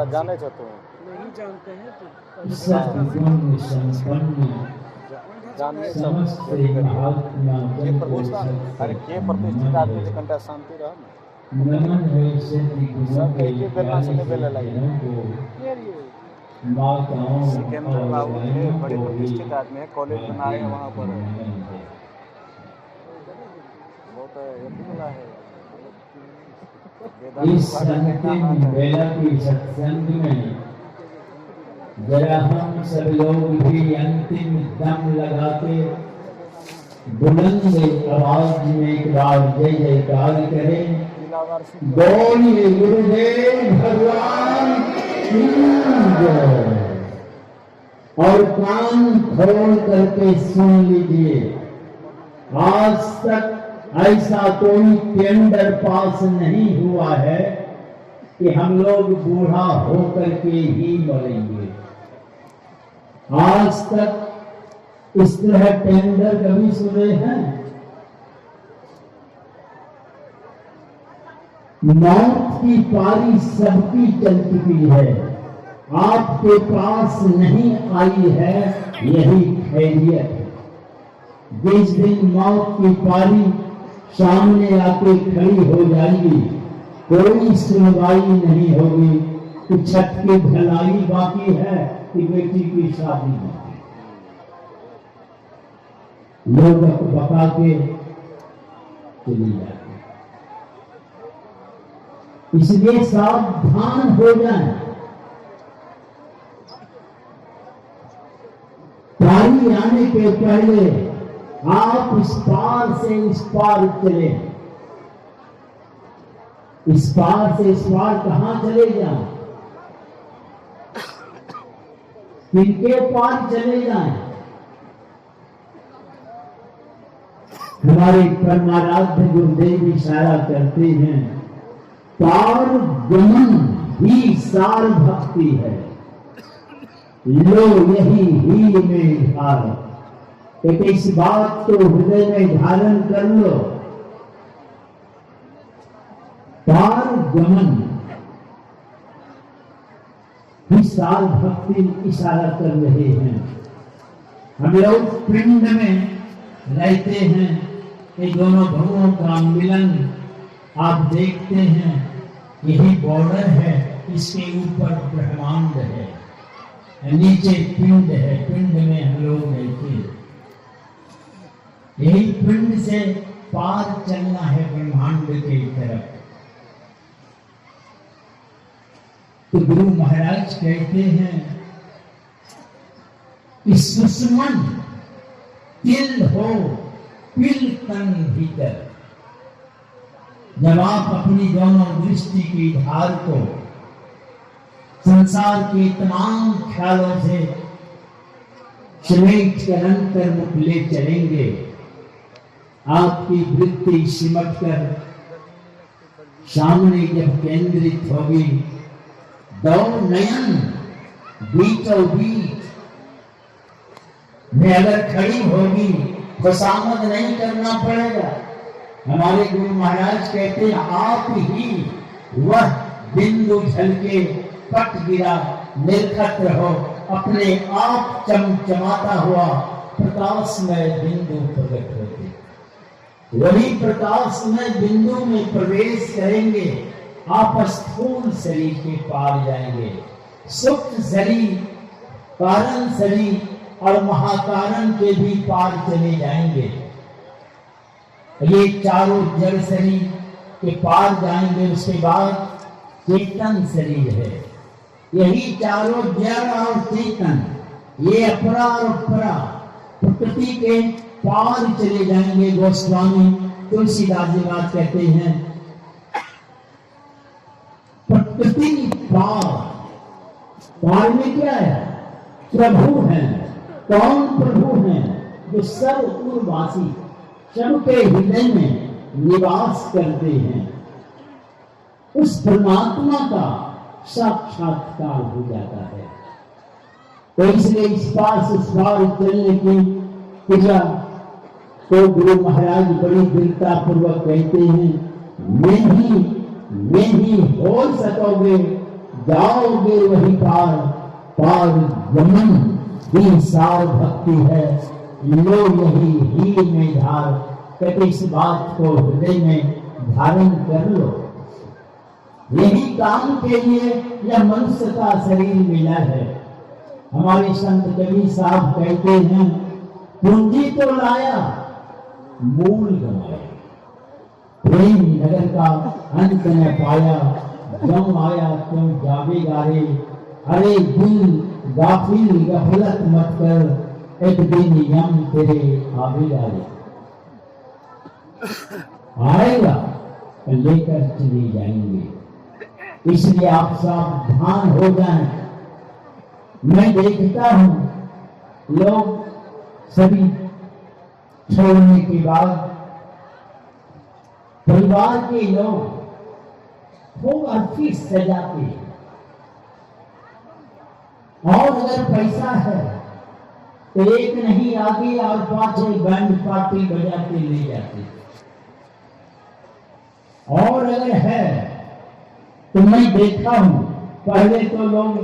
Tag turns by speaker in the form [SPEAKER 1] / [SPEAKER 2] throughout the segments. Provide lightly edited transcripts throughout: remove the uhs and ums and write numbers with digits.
[SPEAKER 1] जाने छो
[SPEAKER 2] नहीं जानते हैं तो
[SPEAKER 1] ये प्रभुता अरे के प्रतिष्ठित आदमी से कंटा शांति रह सब एक ही बेलना से बेले लगे सिकंदर बाबू थे बड़े प्रतिष्ठित आदमी है कॉलेज बनाए हैं वहाँ पर बहुत है
[SPEAKER 3] इस अंतिम बेला की सत्संग में जरा हम सब लोग भी अंतिम दम लगाते बुलंद आवाज में एक बार जय जयकार करें। बोलिए गुरुदेव भगवान की जय। और कान खोल करके सुन लीजिए, आज तक ऐसा कोई टेंडर पास नहीं हुआ है कि हम लोग बूढ़ा होकर के ही मरेंगे। आज तक इस तरह टेंडर कभी सुने हैं? मौत की पारी सबकी चल चुकी है, आपके पास नहीं आई है, यही खैरियत है। जिस दिन मौत की पारी सामने आके खड़ी हो जाएगी, कोई सुनवाई नहीं होगी कि छत की ढलाई बाकी है कि बेटी की शादी बाकी है। लोग बका के चली जाते, इसलिए सावधान हो जाए। पारी आने के पहले आप इस पार से इस पार चले। इस पार से इस पार कहां चले जाएं? किनके पार चले जाएं? हमारे परमाराध्य गुरुदेव इशारा करते हैं, पार गमन ही सार भक्ति है, लो यही ही में धार। एक इस बात को हृदय में धारण कर लो, पार गमन विशाल भक्ति इशारा कर रहे हैं। हम लोग पिंड में रहते हैं, ये दोनों भवों का मिलन आप देखते हैं, यही बॉर्डर है, इसके ऊपर ब्रह्मांड है, नीचे पिंड है, पिंड में हम लोग रहते हैं। यही पिंड से पार चलना है ब्रह्मांड की तरफ। तो गुरु महाराज कहते हैं कि सुषमन तिल हो पिल तन भीतर। जब आप अपनी दोनों दृष्टि की धार को संसार के तमाम ख्यालों से समेट कर अंतर्मुख ले चलेंगे, आपकी वृत्ति सिमट कर सामने जब केंद्रित होगी, दो नयन बीचों बीच में अगर खड़ी होगी तो सामद नहीं करना पड़ेगा। हमारे गुरु महाराज कहते हैं, आप ही वह बिंदु झलके पट गिरा निर्खत्र हो, अपने आप चमचमाता हुआ प्रकाशमय बिंदु प्रकट होते। वही प्रकाशमय बिंदु में प्रवेश करेंगे, आप स्थूल शरीर के पार जाएंगे। सूक्ष्म शरीर, कारण शरीर और महाकारण के भी पार चले जाएंगे। ये चारों जड़ शरीर के पार जाएंगे, उसके बाद चेतन शरीर है। यही चारों जड़ और चेतन, ये अपरा और अपरा प्रकृति के पार चले जाएंगे। गोस्वामी तुलसीदास जी बात कहते हैं, प्रकृति पार। पार में क्या है? प्रभु है। कौन प्रभु है? जो सर्व उर्वासी, सबके हृदय में निवास करते हैं, उस परमात्मा का साक्षात्कार हो जाता है। तो इसलिए इस पार से उस पार चलने की क्रिया तो गुरु महाराज बड़ी दृढ़ता पूर्वक कहते हैं, नहीं हो सकोगे, जाओगे वही पार, पार गमन ही सार भक्ति है, लो यही ही में धार। कहते इस बात को हृदय में धारण कर लो। यही काम के लिए यह मनुष्य का शरीर मिला है। हमारे संत कबीर साहब कहते हैं, पूंजी तो लाया मूल गंवाया, प्रेम नगर का अंत न पाया, जम आया क्यों जावे गारे, अरे दिल गाफिल गफलत मत कर, एक दिन यम तेरे आवेगा रे। आएगा लेकर चले जाएंगे। इसलिए आप सावधान हो जाएं। मैं देखता हूं लोग सभी छोड़ने के बाद परिवार के लोग खूब अच्छी सजाते हैं, और अगर पैसा है तो एक नहीं आगे और पांच बैंड पार्टी बजा के ले जाते, और अगर है तो मैं देखा हूं पहले तो लोग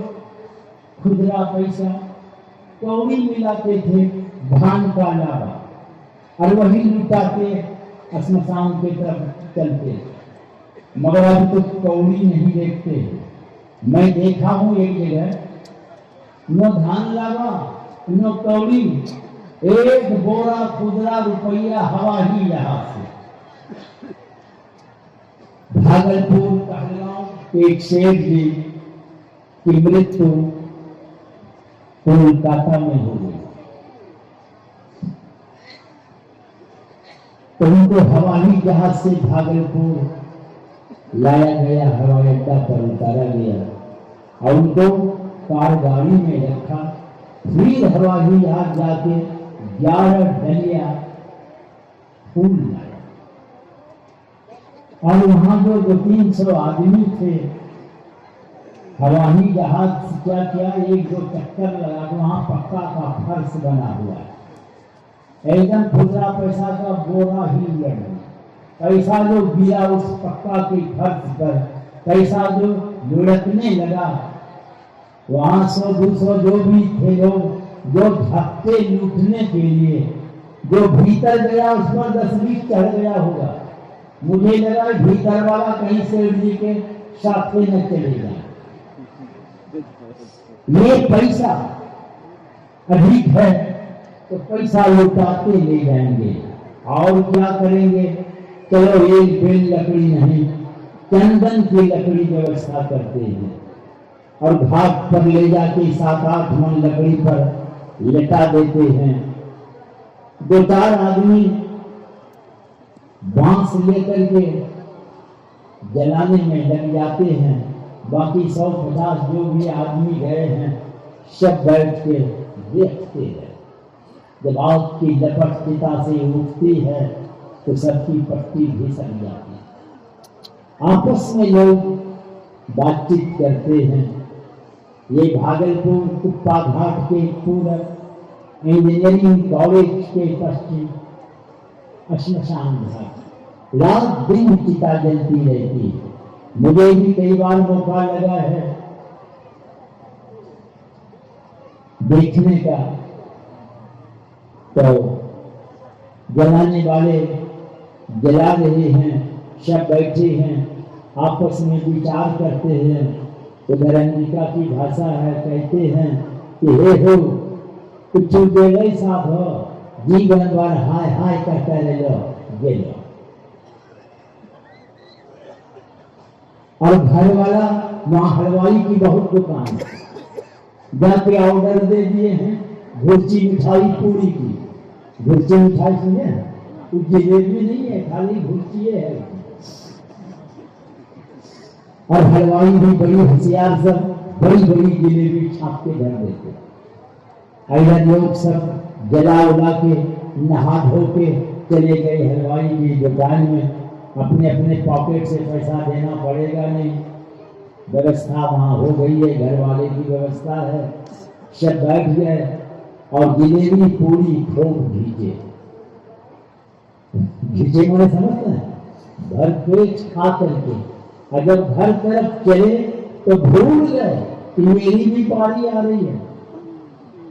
[SPEAKER 3] खुदरा पैसा कौड़ी मिलाते थे धान का लावा, और वही लुटाते स्मशान की तरफ चलते, मगर अब तो कौड़ी नहीं देखते। मैं देखा हूं एक जगह न धान लावा न कौड़ी, एक बोरा खुदरा रुपया हवा ही यहाँ से। भागलपुर कहलगांव एक सेठ जी की मृत्यु कोलकाता में हो गई, तो उनको हवाई जहाज से भागलपुर लाया गया, हवाई अड्डा पर उतारा गया और उनको कार गाड़ी में रखा। फिर हवाई जहाज जाके 11 डलिया फूल लाया, और वहां जो 200-300 आदमी थे, हवाई जहाज से क्या किया, एक दो चक्कर लगा, वहां पक्का का फर्श बना हुआ है, एकदम खुदरा पैसा का बोरा ही लड़, पैसा जो गिरा उस पक्का के फर्श पर, पैसा जो लुढ़कने लगा, वहां 100-200 जो भी थे लोग जो धक्के लूटने के लिए, जो भीतर गया उस पर 10-20 चढ़ गया होगा। मुझे लगा भीतर वाला कहीं से जी के साथ न चलेगा। ये पैसा अधिक है तो पैसा लुटाते ले जाएंगे, और क्या करेंगे, चलो एक बेल लकड़ी नहीं, चंदन की लकड़ी व्यवस्था करते हैं, और घाट पर ले जाके 7-8 मन लकड़ी पर लटा देते हैं। 2-4 आदमी बांस लेकर के जलाने में लग जाते हैं, बाकी 100-50 जो भी आदमी गए हैं सब बैठ के देखते हैं। जब आग की लपट चिता से उठती है तो सबकी पट्टी भी सक जाती है। आपस में लोग बातचीत करते हैं। ये भागलपुर कुप्पा घाट के पूर्व इंजीनियरिंग कॉलेज के पश्चिम श्मशान घाट, रात दिन चिता जलती रहती है। मुझे भी कई बार मौका लगा है देखने का, तो जलाने वाले जला रहे हैं, सब बैठे हैं, आपस में विचार करते हैं। उधर अंगिका की भाषा है, कहते हैं कि हे हो कुछ बेले साथ हो, जीवन भर हाय हाय कहते रह लो गेलो। और घर वाला वहां हलवाई की बहुत दुकान है, जाके ऑर्डर दे दिए हैं घुर्ची मिठाई पूरी की। घुर्ची मिठाई सुने, जलेबी नहीं है, खाली घुर्ची है। और हलवाई भी बड़ी होशियार, सब बड़ी बड़ी जलेबी छाप के धर देते। ऐसा लोग सब जला उला के नहा धो के चले गए हलवाई की दुकान में, अपने अपने पॉकेट से पैसा देना पड़ेगा नहीं, व्यवस्था वहां हो गई है, घर वाले की व्यवस्था है, सब बैठ गए और जलेबी पूरी खूब भीजे मैंने समझते हैं, भर पेट खा करके अगर घर तरफ चले तो भूल गए कि मेरी भी पारी आ रही है।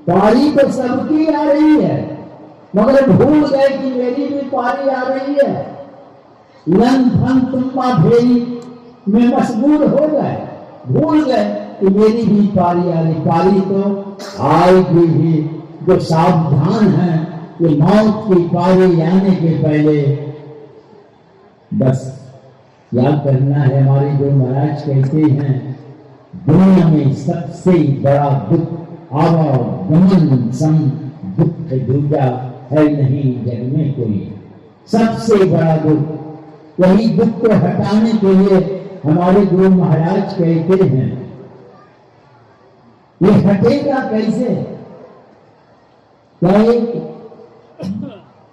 [SPEAKER 3] पारी तो सबकी आ रही है, मगर भूल गए कि मेरी भी पारी आ रही है। लन फन तुम्बा भेरी में मशगूल हो गए, भूल गए कि मेरी भी पारी आ रही। पारी तो आएगी ही, जो सावधान है कि मौत की पारी आने के पहले बस याद करना है। हमारे जो महाराज कहते हैं, दुनिया में सबसे बड़ा दुख आवागमन सम दुख दूजा है नहीं जग में कोई। सबसे बड़ा दुख, वही दुख को हटाने के लिए हमारे गुरु महाराज कहते हैं, ये हटेगा कैसे? क्या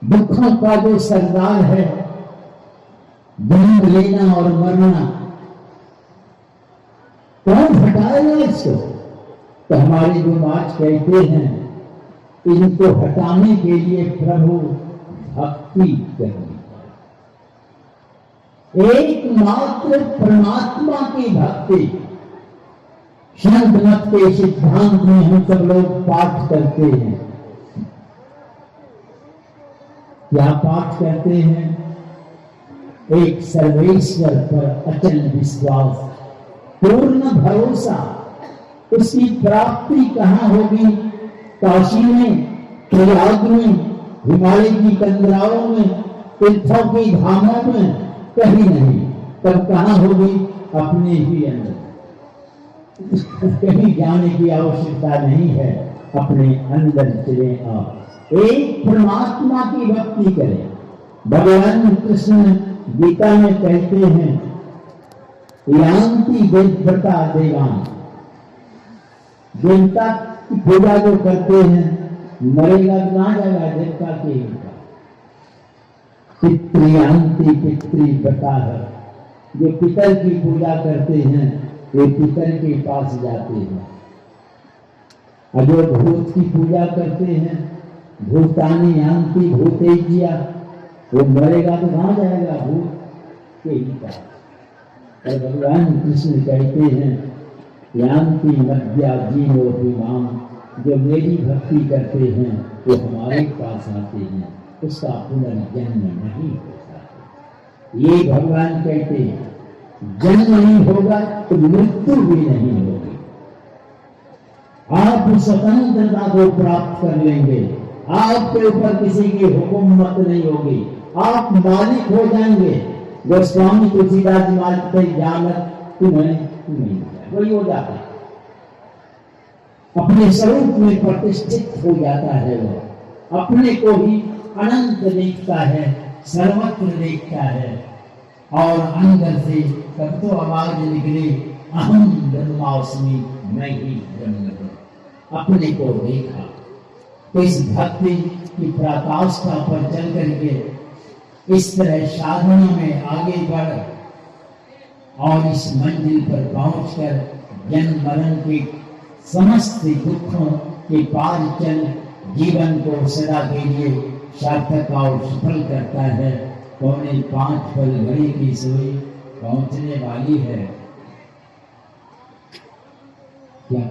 [SPEAKER 3] दुखों का जो सरदार है, जन्म लेना और मरना, कौन हटाएगा इसको? तो हमारे जो महाराज कहते हैं, इनको हटाने के लिए प्रभु भक्ति करनी है, एकमात्र परमात्मा की भक्ति। संत मत के सिद्धांत में हम सब लोग पाठ करते हैं। क्या पाठ करते हैं? एक सर्वेश्वर पर अचल विश्वास, पूर्ण भरोसा। उसकी प्राप्ति कहाँ होगी? काशी में, प्रयाग में, हिमालय की कंदराओं में, तीर्थों की धामों में, कहीं नहीं। तब कहाँ होगी? अपने ही अंदर। कहीं जाने की आवश्यकता नहीं है, अपने अंदर चले आओ। एक परमात्मा की भक्ति करें। भगवान कृष्ण गीता में कहते हैं, यान्ति देवता देवान, देवता की पूजा जो करते हैं, मरेगा तो ना जाएगा देवता के। पितृयांति पितृ बता है, जो पितर की पूजा करते हैं वे पितर के पास जाते हैं। अगर भूत की पूजा करते हैं, भूतानी यांति भूतेज्या, वो मरेगा तो कहाँ जाएगा? भूत के ही पास। और भगवान कृष्ण कहते हैं, यांति मध्या जीवो विमान, जो मेरी भक्ति करते हैं वो हमारे पास आते हैं, उसका पुनर्जन्म नहीं होता। ये भगवान कहते हैं, जन्म नहीं होगा तो मृत्यु भी नहीं होगी। आप स्वतंत्रता को प्राप्त कर लेंगे, आपके ऊपर किसी की हुकूमत नहीं होगी, आप मालिक हो जाएंगे। गोस्वामी तुलसीदास जी महाराज पे जानत तुम्हें वही हो जाता है, अपने स्वरूप में प्रतिष्ठित हो जाता है। वो अपने को ही अनंत देखता है, सर्वत्र देखता है। और अंदर से तब तो आवाज निकले, अहम ब्रह्मास्मि, मैं ही ब्रह्म हूं। अपने को देखा। तो इस भक्ति की पराकाष्ठा पर चल करके इस तरह साधना में आगे बढ़ और इस मंजिल पर पहुंचकर जन्म मरण के समस्त दुखों के पार चल जीवन को सदा के लिए सार्थक और सफल करता है। 4:45 पल घड़ी की सुई पहुंचने वाली है। क्या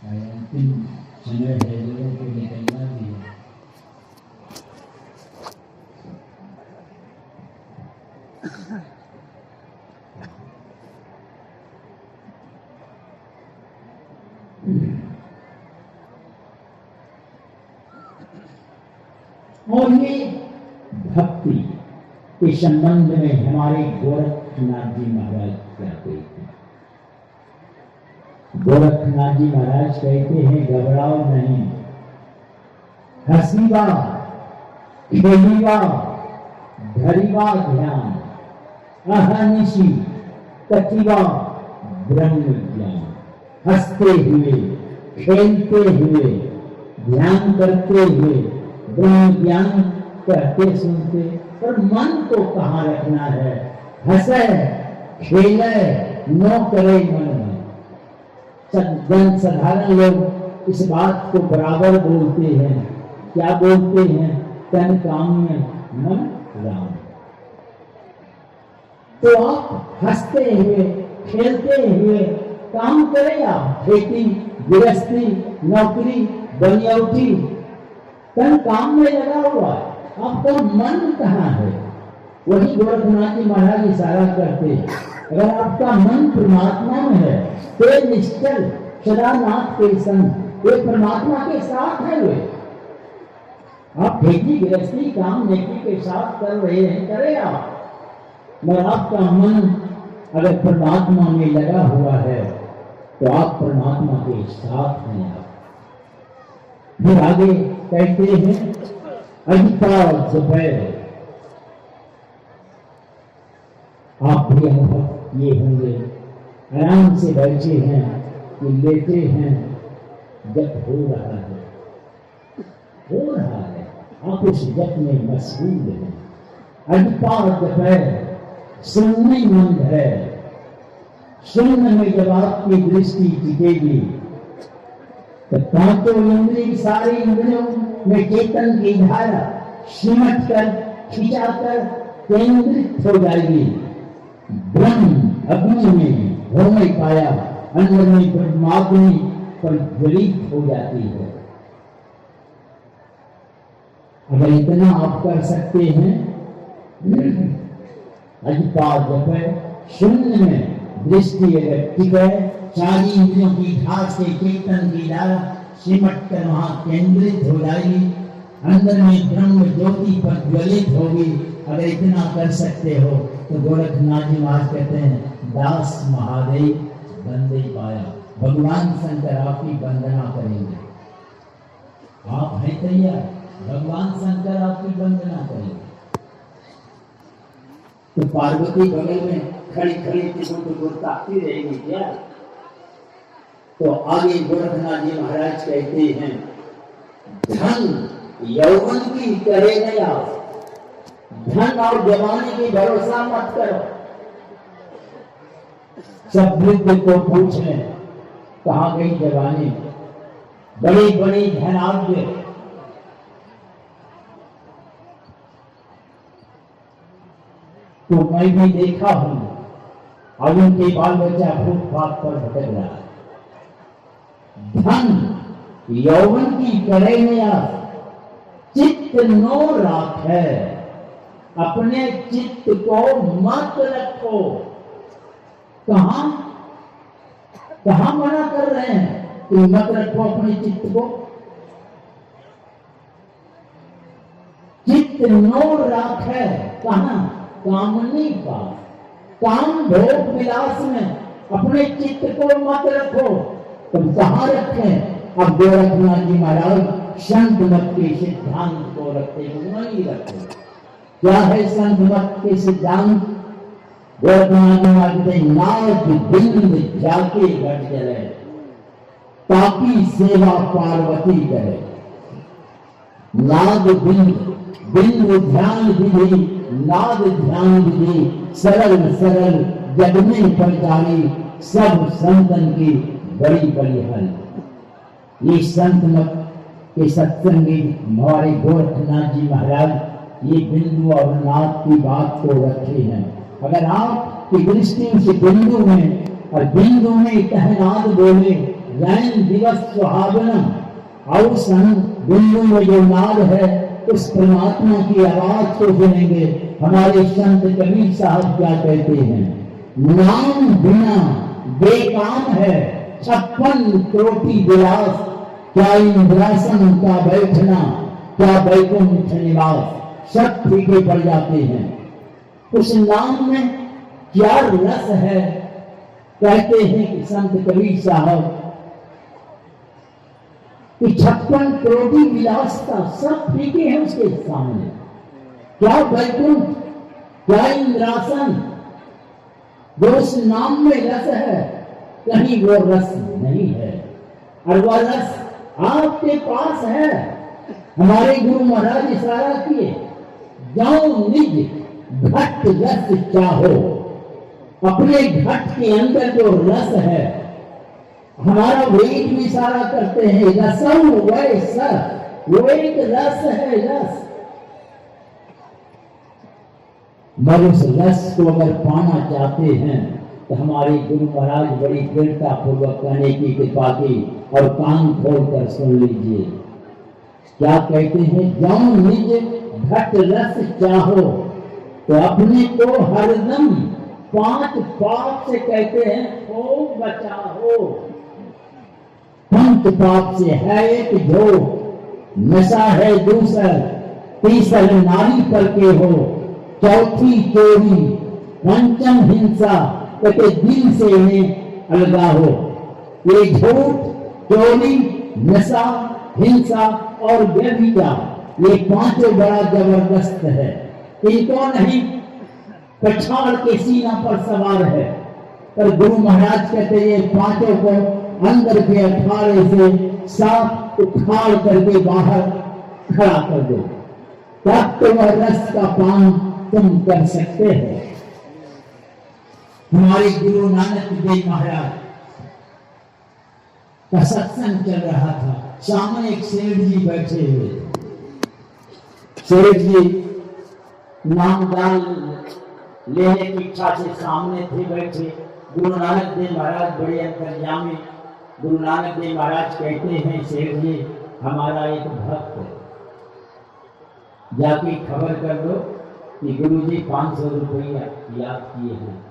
[SPEAKER 3] अंतिम समय है, लोगों को निकलना भी है। और ये भक्ति के संबंध में हमारे गोरखनाथ जी महाराज क्या कहते हैं? गोरखनाथ जी महाराज कहते हैं, घबराओ नहीं, हसीबा खेलीबा धरीबा ध्यान, अहनिशी कथिबा ब्रह्म ज्ञान। हंसते हुए, खेलते हुए, ध्यान करते हुए ब्रह्म ज्ञान कहते सुनते, पर मन को कहाँ रखना है। हंसे खेले नो करे मन में। जन साधारण लोग इस बात को बराबर बोलते हैं। क्या बोलते हैं? तन काम में मन राम। तो आप हंसते हुए खेलते हुए काम करें। आप खेती गृहस्थी नौकरी बनियौठी तन काम में लगा हुआ है, आपका मन कहाँ है? वही गोरखनाथ जी महाराज इशारा करते हैं, अगर आपका मन परमात्मा में है तो निश्चल सदानाथ के संग, वे परमात्मा के साथ है। वे आप खेती गृहस्थी काम नेकी के साथ कर रहे हैं, करें आप, मगर आपका मन अगर परमात्मा में लगा हुआ है तो आप परमात्मा के साथ हैं। आप फिर आगे कहते हैं अधिकार दोपहर। आप भी अनुभव किए होंगे, आराम से बैठे हैं कि लेटे हैं, जब हो रहा है आप उस जप में मशगूल हैं। अधिकार दोपहर सुनने मंद है। सुनने में जब आपकी दृष्टि टिकेगी तो पांचों इंद्रिय सारे इंद्रियों में चेतन की धारा सिमट कर खिंचाकर केंद्रित हो जाएगी। ब्रह्म अग्नि में हो नहीं पाया, अंदर में ब्रह्माग्नि पर ज्वलित हो जाती है। अगर इतना आप कर सकते हैं, अधिपाद शून्य में दृष्टि अगर टिके, सारी इंद्रियों की धार से चेतन की धारा सिमट कर वहां केंद्रित हो जाएगी, अंदर में ब्रह्म ज्योति पर ज्वलित होगी। अगर इतना कर सकते हो तो गोरखनाथ जी महाराज कहते हैं दास महादेव बंदे पाया। भगवान शंकर आपकी वंदना करेंगे। आप हैं तैयार? भगवान शंकर आपकी वंदना करेंगे। तो पार्वती बगल में खड़ी खड़ी टुकुर ताकती रहेगी क्या? तो आगे गोरखनाथ जी महाराज कहते हैं धन यौवन की करे नया, धन और जवानी की भरोसा मत करो। सब वृद्ध को पूछ लें कहाँ गई जवानी, बड़ी बड़ी धनाढ्य तो मैं भी देखा हूं, अब उनके बाल बच्चा फुटपाथ पर भटक रहा है। धन यौवन की करे नया, चित्त नो राख है, अपने चित्त को मत रखो। कहां कहां मना कर रहे हैं कि मत रखो अपने चित्त को? चित्त नो राख है कहां? कामनी का काम भोग विलास में अपने चित्त को मत रखो। तुम कहां रखें? अब गोरखनाथ जी महाराज संत मत के सिद्धांत को रखते नहीं रखते। क्या है संत मत के सिद्धांत? गोरखनाथ जी महाराज नाद बिंद जाके घट चले, ताकि सेवा पार्वती करे। नाद बिंद बिंद ध्यान विधि, नाद ध्यान विधि, सरल सरल जग में प्रचारी, सब संतन की बड़ी बड़ी हल। ये संत मत के सत्संगी हमारे गोरखनाथ जी महाराज ये बिंदु और नाद की बात को रखे हैं। अगर आपकी दृष्टि उस बिंदु में और बिंदु में कहनाद बोले रैन दिवस सुहावनम, और बिंदु में जो नाद है उस परमात्मा की आवाज को सुनेंगे। हमारे संत कबीर साहब क्या कहते हैं? नाम बिना बेकाम है 56 कोटि विलास, क्या इंद्रासन का बैठना, क्या वैकुंठ निवास, सब फीके पड़ जाते हैं। उस नाम में क्या रस है? कहते हैं कि संत कबीर साहब कि 56 कोटि विलास का सब फीके हैं उसके सामने। क्या वैकुंठ, क्या इंद्रासन, जो उस नाम में रस है, कहीं वो रस नहीं है। और वह रस आपके पास है। हमारे गुरु महाराज इशारा किए जाओ निज घट रस चाहो। अपने घट के अंदर जो रस है, हमारा वेद भी सारा करते हैं रसम वैस, वो एक रस है, रस। मगर उस रस को अगर पाना चाहते हैं तो हमारे गुरु महाराज बड़ी दृढ़ता पूर्वक कहने की कृपा की, और कान खोल कर सुन लीजिए क्या कहते हैं। जाओ निज घट रस चाहो, तो अपने को हरदम 5 पाप से कहते हैं खूब बचाओ। 5 पाप से है एक जो नशा है दूसर, तीसर नारी पर के हो, चौथी चोरी, पंचम हिंसा, कहते दिल से इन्हें अलगा हो। ये झूठ, चोरी, नशा, हिंसा और व्यभिचार, ये 5 बड़ा जबरदस्त है। इनको नहीं पछाड़ के सीना पर सवार है, पर गुरु महाराज कहते ये 5 को अंदर के अखाड़े से साफ उखाड़ करके बाहर खड़ा कर दो, तब तो वह रस का पान तुम कर सकते हो। हमारे गुरु नानक देव महाराज का सत्संग चल रहा था, सामने एक सेठ जी बैठे हुए थे। सेठ जी नामदान लेने की इच्छा से सामने थे बैठे। गुरु नानक देव महाराज बड़े अंतर्यामी। गुरु नानक देव महाराज कहते हैं सेठ जी हमारा एक भक्त है, जाके खबर कर दो कि गुरु जी 500 रुपया याद किए हैं।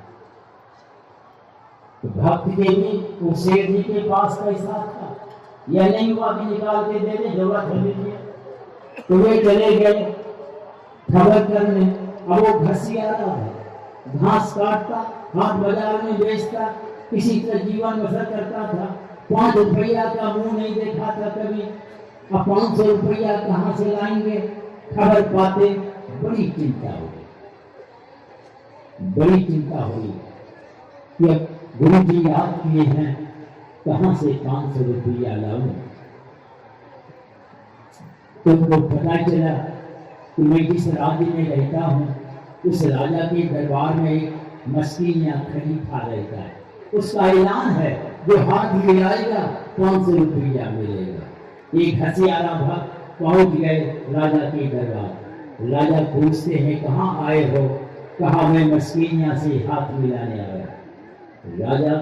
[SPEAKER 3] तो भक्त के भी उस सेठ जी के पास पैसा था, यह नहीं हुआ कि निकाल के दे दे, जरूरत है लीजिए। तो वे चले गए खबर करने। अब वो घसिया रहा है, घास काटता, हाट बाजार में बेचता, किसी तरह जीवन बसर करता था। 5 रुपया का मुंह नहीं देखा था कभी। अब 500 रुपया कहाँ से लाएंगे? खबर पाते बड़ी चिंता हुई, बड़ी चिंता हुई कि अब गुरु जी याद किए हैं, कहां से 500 रुपया लाऊं। तुमको पता चला कि मैं जिस राज्य में रहता हूं, उस राजा के दरबार में एक मस्कीन या खलीफा रहता है। उसका ऐलान है जो हाथ मिलाएगा 500 रुपया मिलेगा। एक हसियारा भक्त पहुंच गए राजा के दरबार। राजा पूछते हैं कहाँ आए हो? कहा मैं मस्कीनिया से हाथ मिलाने आया। राजा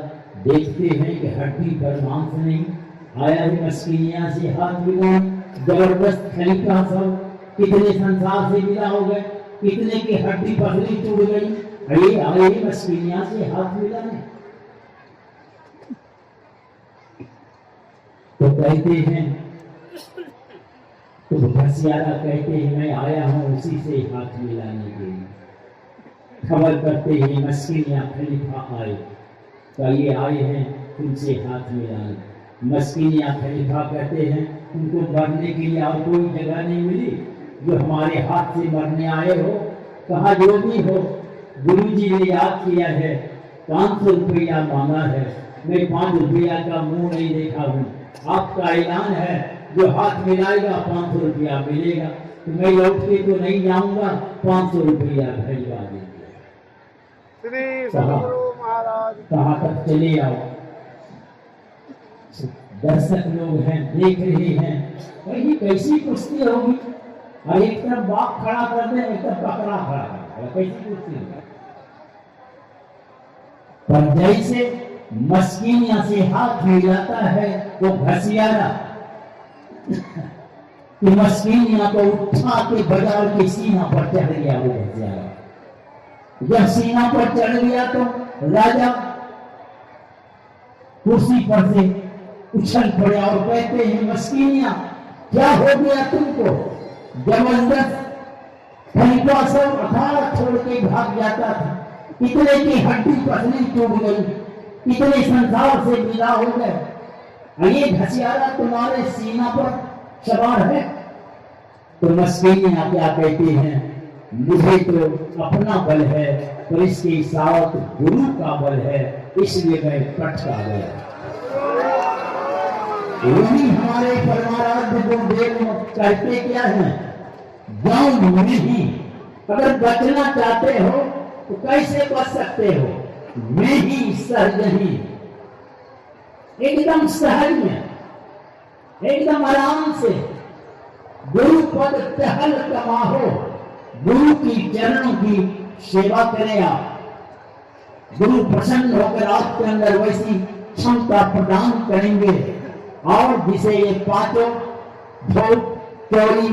[SPEAKER 3] देखते हैं कि हड्डी पर मांस नहीं, आया है मस्कीनिया से हाथ मिलाने। जबरदस्त खलीफा सब कितने संसार से मिला हो गए, कितने की हड्डी पसली टूट गई, अरे आए मस्कीनिया से हाथ मिलाने। तो कहते हैं, तो घसियारा कहते हैं मैं आया हूं उसी से हाथ मिलाने के लिए। खबर करते हैं मस्कीनिया खलीफा आए, तो ये आए हैं तुमसे हाथ मिलाने। मस्कीनिया खलीफा कहते हैं तुमको मरने के लिए और कोई जगह नहीं मिली जो हमारे हाथ से मरने आए हो? कहा जो भी हो, गुरु जी ने याद किया है, 500 रुपया मांगा है, मैं 5 रुपया का मुंह नहीं देखा हूँ। आपका ऐलान है जो हाथ मिलाएगा 500 रुपया मिलेगा, तो मैं लौट के तो नहीं जाऊंगा, 500 रुपया भेजवा देंगे। कहाँ तक चले आओ। दर्शक लोग हैं, देख रहे हैं, भाई कैसी कुश्ती होगी। और एक तरफ बाप खड़ा कर दे, एक तरफ बकरा खड़ा कर दे, कैसी कुश्ती होगी। पर जैसे मस्कीनिया से हाथ मिलाता है वो घसियारा, कि मस्कीनिया को उठा के बाजार के सीना पर चढ़ गया वो घसियारा। जब सीना पर चढ़ गया तो राजा कुर्सी पर से उछल पड़े और कहते हैं मस्कीनिया क्या हो गया तुमको? जबरदस्त खलीफा सब अखाड़ा छोड़ के भाग जाता था, कितने की हड्डी पसली टूट गई, कितने संसार से विदा हो गए, ये घसियारा तुम्हारे सीना पर सवार है। तो मस्कीनिया क्या कहते हैं, मुझे तो अपना बल है पर इसके साथ गुरु का बल है, इसलिए मैं पटका गया। वही हमारे परमाराध्य गुरुदेव कहते क्या है, जाऊं नहीं अगर बचना चाहते हो तो कैसे बच सकते हो? मैं ही सहज ही, एकदम सहज में, एकदम आराम से गुरु पद टहल कमाहो, गुरु की चरणों की सेवा करें आप। गुरु प्रसन्न होकर आपके अंदर वैसी क्षमता प्रदान करेंगे और जिसे ये पांचों भोग, चोरी,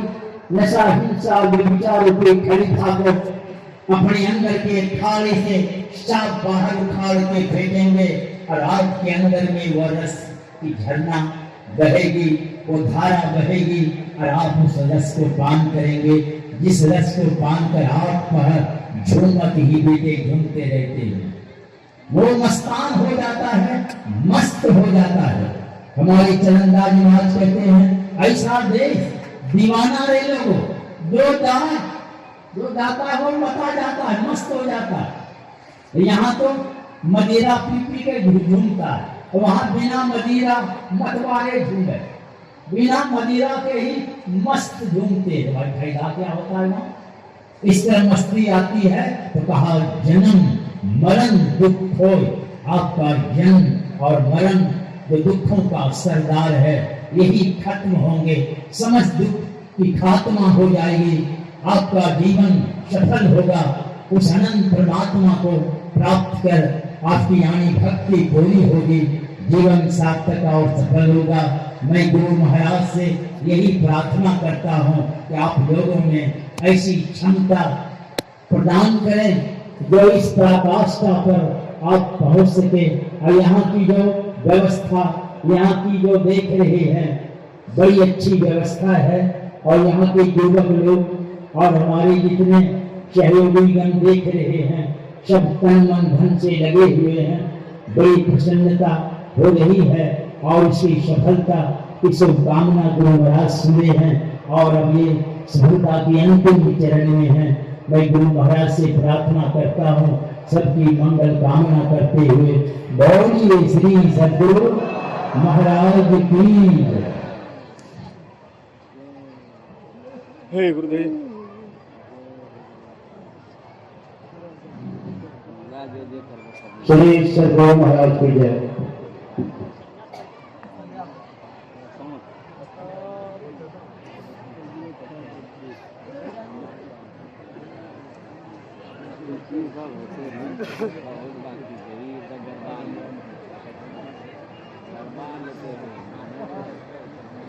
[SPEAKER 3] नशा, हिंसा, व्यभिचार रूपी खड़ी खाकर अपने अंदर के थाली से साफ बाहर उखाड़ के फेंकेंगे और आपके अंदर में वह रस की झरना बहेगी, वो धारा बहेगी और आप उस रस को पान करेंगे, जिस रस को पान कर आप पर झूमत ही बेटे घूमते रहते हैं। वो मस्तान हो जाता है, मस्त हो जाता है। हमारे चरणदास महाराज कहते हैं ऐसा देश दीवाना रहे लोगों, जो जाता है वो मता जाता है, मस्त हो जाता है। यहाँ तो मदिरा पी पी के झूमता है, वहां बिना मदिरा मतवारे झूमे, बिना मदिरा के ही मस्त झूमते हैं। भाई फायदा क्या होता है ना? इस तरह मस्ती आती है तो कहा जन्म मरण दुख हो, आपका जन्म और मरण जो दुखों का सरदार है यही खत्म होंगे, समस्त दुख की खात्मा हो जाएगी, आपका जीवन सफल होगा, उस अनंत परमात्मा को प्राप्त कर आपकी यानी भक्ति पूरी होगी, जीवन सार्थक और सफल होगा। मैं गुरु महाराज से यही प्रार्थना करता हूँ कि आप लोगों में ऐसी क्षमता प्रदान करें जो इस पराकाष्ठा पर आप पहुंच सके। और यहाँ की जो व्यवस्था, यहाँ की जो देख रहे हैं बड़ी अच्छी व्यवस्था है, और यहाँ के युवक लोग और हमारे जितने सहयोगीगण देख रहे हैं सब तन मन धन से लगे हुए हैं। बड़ी प्रसन्नता हो रही है और इसकी सफलता की शुभकामना गुरु महाराज सुने हैं और अब ये सफलता की अंतिम चरण में है। मैं गुरु महाराज से प्रार्थना करता हूँ सबकी मंगल कामना करते हुए बोलिए श्री सद्गुरु महाराज की।
[SPEAKER 2] हे गुरुदेव।
[SPEAKER 3] श्री सद्गुरु महाराज की जय।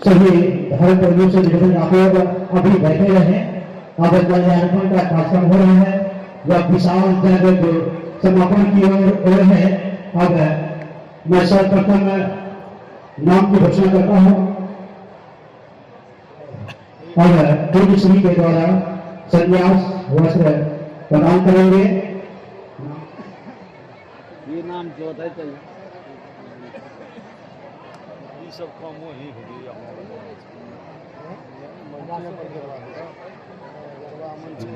[SPEAKER 3] सभी धर्म परमेश्वर जगत आप लोग अभी बैठे रहे, अब कल्याणपन का कार्यक्रम हो रहा है, वह विशाल जगत समापन की ओर है। अब मैं सर्वप्रथम नाम की घोषणा करता हूँ और पूज्य श्री के द्वारा संन्यास वस्त्र प्रदान करेंगे।
[SPEAKER 2] ये नाम जो है चाहिए सब काम वही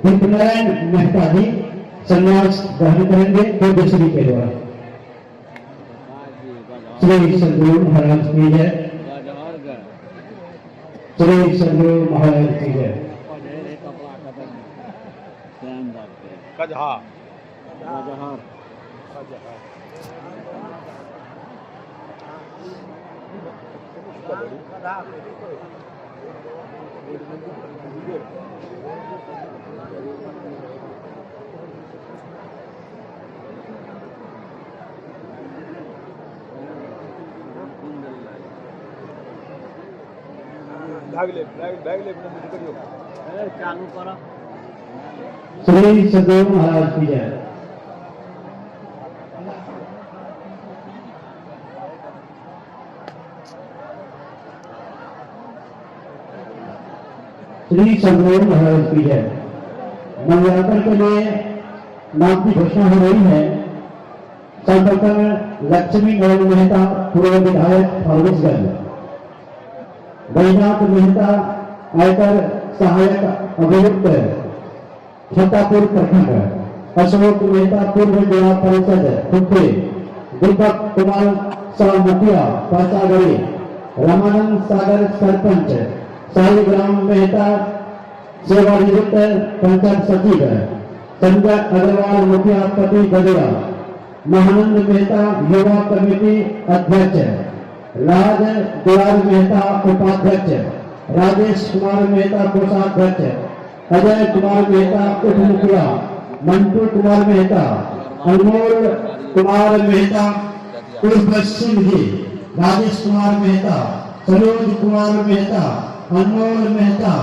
[SPEAKER 3] दीपनारायण मेहता जी संन्यास ग्रहण करेंगे पूज्य श्री के द्वारा। श्री सद्गुरु महाराज की जय। श्री सद्गुरु महाराज की जय।
[SPEAKER 2] चालू करो।
[SPEAKER 3] श्री सद्गुरु महाराज की जय। श्री सद्गुरु महाराज की जय। मंगलाचरण के लिए नाम की घोषणा हो रही है। सर्वप्रथम लक्ष्मी नारायण मेहता पूर्व विधायक फारबिसगंज, वैजनाथ मेहता आयकर सहायक अभियुक्त छत्तापुर प्रखंड, अशोक मेहता पूर्व जिला परिषद खुट्टे, दीपक कुमार शाह मुखिया पाचागढ़ी, रामानंद सागर सरपंच, शालिग्राम मेहता
[SPEAKER 4] सेवानिवृत्त पंचायत सचिव संजय अग्रवाल मुखिया पति गगरा, महानंद मेहता युवा कमेटी अध्यक्ष, राज दुलाल मेहता उपाध्यक्ष, राजेश कुमार मेहता कोषाध्यक्ष, अजय कुमार मेहता उप मुखिया, मंटू कुमार मेहता, अनमोल कुमार मेहता उर्फ सिंह जी, राजेश कुमार मेहता, सरोज कुमार मेहता, अनमोल मेहता,